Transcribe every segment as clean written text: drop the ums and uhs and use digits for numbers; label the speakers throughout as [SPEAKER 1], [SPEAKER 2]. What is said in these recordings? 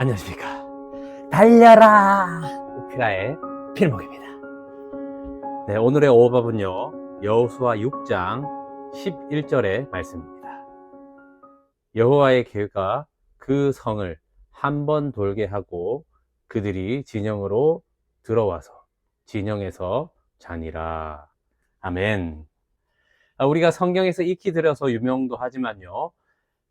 [SPEAKER 1] 안녕하십니까. 달려라! 우피라의 필목입니다. 네, 오늘의 오밥은요, 여호수아 6장 11절의 말씀입니다. 여호와의 계가 그 성을 한 번 돌게 하고 그들이 진영으로 들어와서 진영에서 자니라. 아멘. 우리가 성경에서 익히 들어서 유명도 하지만요,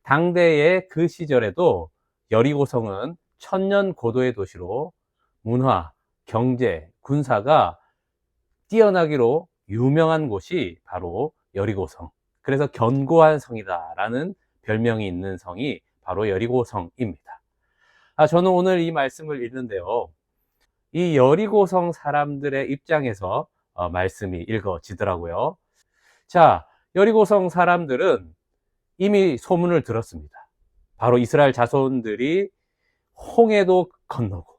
[SPEAKER 1] 당대의 그 시절에도 여리고성은 천년 고도의 도시로 문화, 경제, 군사가 뛰어나기로 유명한 곳이 바로 여리고성. 그래서 견고한 성이다라는 별명이 있는 성이 바로 여리고성입니다. 저는 오늘 이 말씀을 읽는데요, 이 여리고성 사람들의 입장에서 말씀이 읽어지더라고요. 자, 여리고성 사람들은 이미 소문을 들었습니다. 바로 이스라엘 자손들이 홍해도 건너고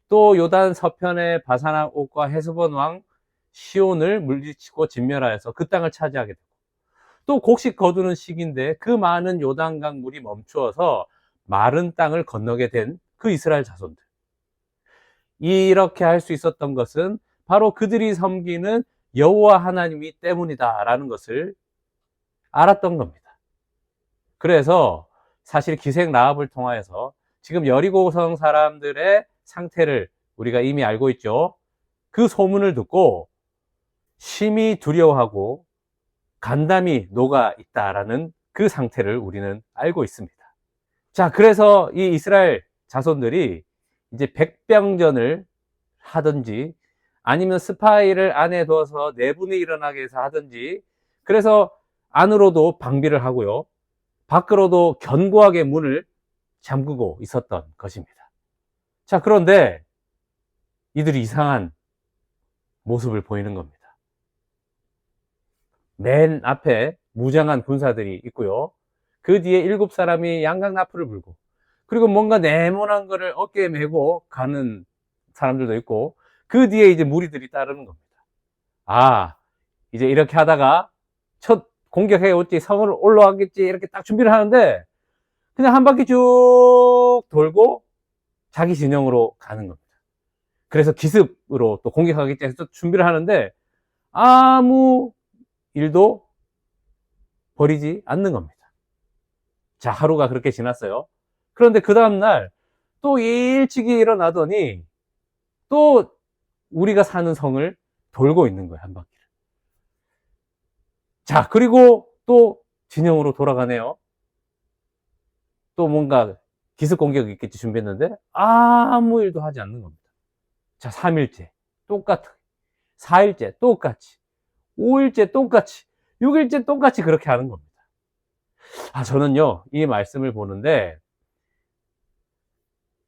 [SPEAKER 1] 또 요단 서편의 바사나 옥과 헤스본 왕 시온을 물리치고 진멸하여서 그 땅을 차지하게 되고, 또 곡식 거두는 시기인데 그 많은 요단강 물이 멈추어서 마른 땅을 건너게 된 그 이스라엘 자손들, 이렇게 할 수 있었던 것은 바로 그들이 섬기는 여호와 하나님이 때문이다라는 것을 알았던 겁니다. 그래서 사실 기생 라합을 통하여서 지금 여리고성 사람들의 상태를 우리가 이미 알고 있죠. 그 소문을 듣고 심히 두려워하고 간담이 녹아 있다라는 그 상태를 우리는 알고 있습니다. 자, 그래서 이 이스라엘 자손들이 이제 백병전을 하든지 아니면 스파이를 안에 둬서 내분이 일어나게 해서 하든지, 그래서 안으로도 방비를 하고요, 밖으로도 견고하게 문을 잠그고 있었던 것입니다. 자, 그런데 이들이 이상한 모습을 보이는 겁니다. 맨 앞에 무장한 군사들이 있고요, 그 뒤에 7사람이 양강나풀을 불고, 그리고 뭔가 네모난 거를 어깨에 메고 가는 사람들도 있고, 그 뒤에 이제 무리들이 따르는 겁니다. 이제 이렇게 하다가 첫 공격해 올지 성을 올라가겠지 이렇게 딱 준비를 하는데 그냥 한 바퀴 쭉 돌고 자기 진영으로 가는 겁니다. 그래서 기습으로 또 공격하겠지 해서 준비를 하는데 아무 일도 벌이지 않는 겁니다. 자, 하루가 그렇게 지났어요. 그런데 그 다음날 또 일찍이 일어나더니 또 우리가 사는 성을 돌고 있는 거예요, 한 바퀴를. 자, 그리고 또 진영으로 돌아가네요. 또 뭔가 기습 공격이 있겠지 준비했는데 아무 일도 하지 않는 겁니다. 자, 3일째 똑같아, 4일째 똑같이, 5일째 똑같이, 6일째 똑같이 그렇게 하는 겁니다. 저는요, 이 말씀을 보는데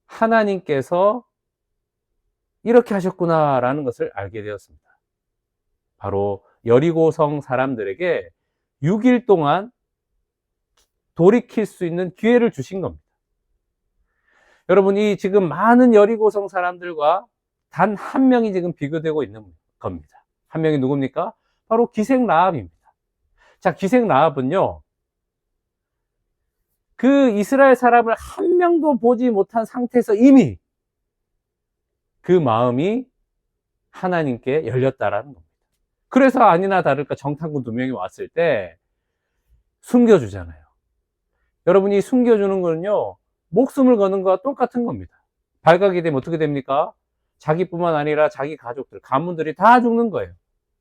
[SPEAKER 1] 하나님께서 이렇게 하셨구나라는 것을 알게 되었습니다. 바로 여리고성 사람들에게 6일 동안 돌이킬 수 있는 기회를 주신 겁니다. 여러분이 지금 많은 여리고성 사람들과 단 한 명이 지금 비교되고 있는 겁니다. 한 명이 누굽니까? 바로 기생 라합입니다. 자, 기생 라합은요, 그 이스라엘 사람을 한 명도 보지 못한 상태에서 이미 그 마음이 하나님께 열렸다라는 겁니다. 그래서 아니나 다를까 정탐꾼 2명이 왔을 때 숨겨주잖아요. 여러분이 숨겨주는 거는요, 목숨을 거는 것과 똑같은 겁니다. 발각이 되면 어떻게 됩니까? 자기뿐만 아니라 자기 가족들, 가문들이 다 죽는 거예요.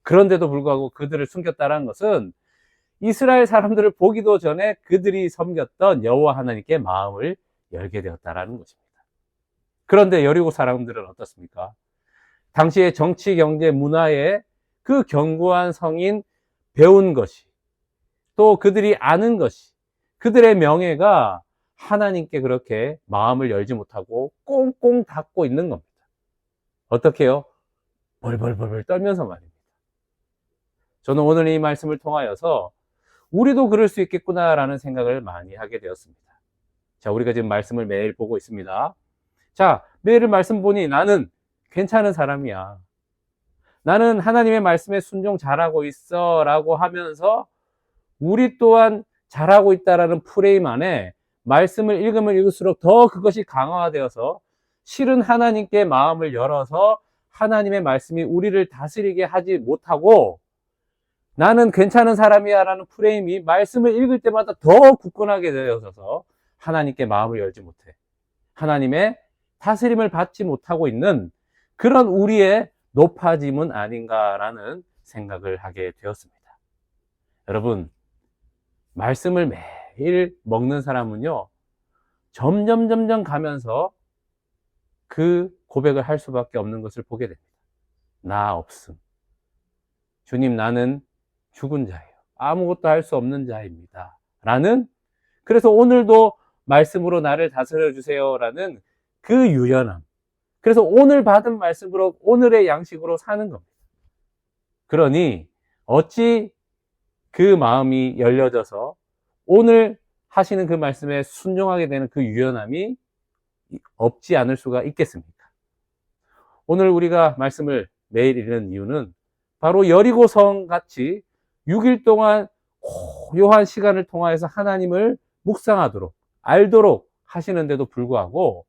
[SPEAKER 1] 그런데도 불구하고 그들을 숨겼다는 것은 이스라엘 사람들을 보기도 전에 그들이 섬겼던 여호와 하나님께 마음을 열게 되었다는 것입니다. 그런데 여리고 사람들은 어떻습니까? 당시의 정치, 경제, 문화에 그 견고한 성인 배운 것이, 또 그들이 아는 것이, 그들의 명예가 하나님께 그렇게 마음을 열지 못하고 꽁꽁 닫고 있는 겁니다. 어떻게 해요? 벌벌벌벌 떨면서 말입니다. 저는 오늘 이 말씀을 통하여서 우리도 그럴 수 있겠구나라는 생각을 많이 하게 되었습니다. 자, 우리가 지금 말씀을 매일 보고 있습니다. 자, 매일 말씀 보니 나는 괜찮은 사람이야, 나는 하나님의 말씀에 순종 잘하고 있어 라고 하면서 우리 또한 잘하고 있다라는 프레임 안에 말씀을 읽으면 읽을수록 더 그것이 강화되어서 실은 하나님께 마음을 열어서 하나님의 말씀이 우리를 다스리게 하지 못하고 나는 괜찮은 사람이야 라는 프레임이 말씀을 읽을 때마다 더 굳건하게 되어서 하나님께 마음을 열지 못해. 하나님의 다스림을 받지 못하고 있는 그런 우리의 높아짐은 아닌가라는 생각을 하게 되었습니다. 여러분, 말씀을 매일 먹는 사람은요, 점점 가면서 그 고백을 할 수밖에 없는 것을 보게 됩니다. 나 없음. 주님, 나는 죽은 자예요. 아무것도 할 수 없는 자입니다. 라는, 그래서 오늘도 말씀으로 나를 다스려 주세요. 라는 그 유연함. 그래서 오늘 받은 말씀으로 오늘의 양식으로 사는 겁니다. 그러니 어찌 그 마음이 열려져서 오늘 하시는 그 말씀에 순종하게 되는 그 유연함이 없지 않을 수가 있겠습니까? 오늘 우리가 말씀을 매일 읽는 이유는 바로 여리고성 같이 6일 동안 고요한 시간을 통하여서 하나님을 묵상하도록 알도록 하시는데도 불구하고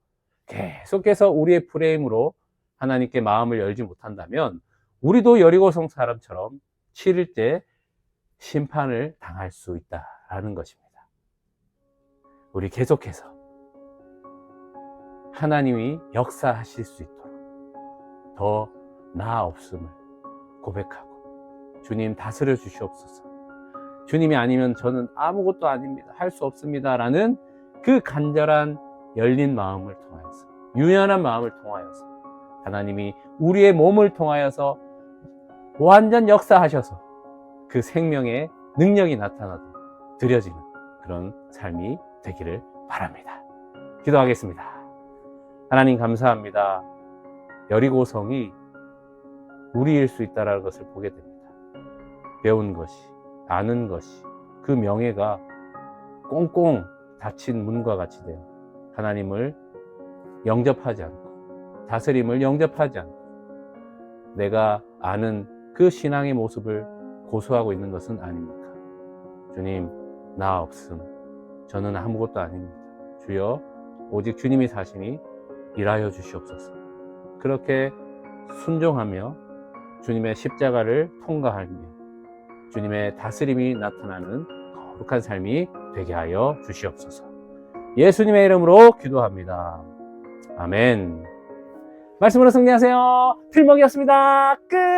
[SPEAKER 1] 계속해서 우리의 프레임으로 하나님께 마음을 열지 못한다면 우리도 여리고성 사람처럼 7일째 심판을 당할 수 있다는 것입니다. 우리 계속해서 하나님이 역사하실 수 있도록 더 나 없음을 고백하고 주님 다스려 주시옵소서. 주님이 아니면 저는 아무것도 아닙니다. 할 수 없습니다. 라는 그 간절한 열린 마음을 통하여서 유연한 마음을 통하여서 하나님이 우리의 몸을 통하여서 완전 역사하셔서 그 생명의 능력이 나타나도록 드려지는 그런 삶이 되기를 바랍니다. 기도하겠습니다. 하나님 감사합니다. 여리고성이 우리일 수 있다는 것을 보게 됩니다. 배운 것이, 아는 것이, 그 명예가 꽁꽁 닫힌 문과 같이 되어 하나님을 영접하지 않고 다스림을 영접하지 않고 내가 아는 그 신앙의 모습을 고수하고 있는 것은 아닙니까? 주님, 나 없음. 저는 아무것도 아닙니다. 주여, 오직 주님이 사시니 일하여 주시옵소서. 그렇게 순종하며 주님의 십자가를 통과하며 주님의 다스림이 나타나는 거룩한 삶이 되게 하여 주시옵소서. 예수님의 이름으로 기도합니다. 아멘. 말씀으로 승리하세요. 필먹이었습니다. 끝.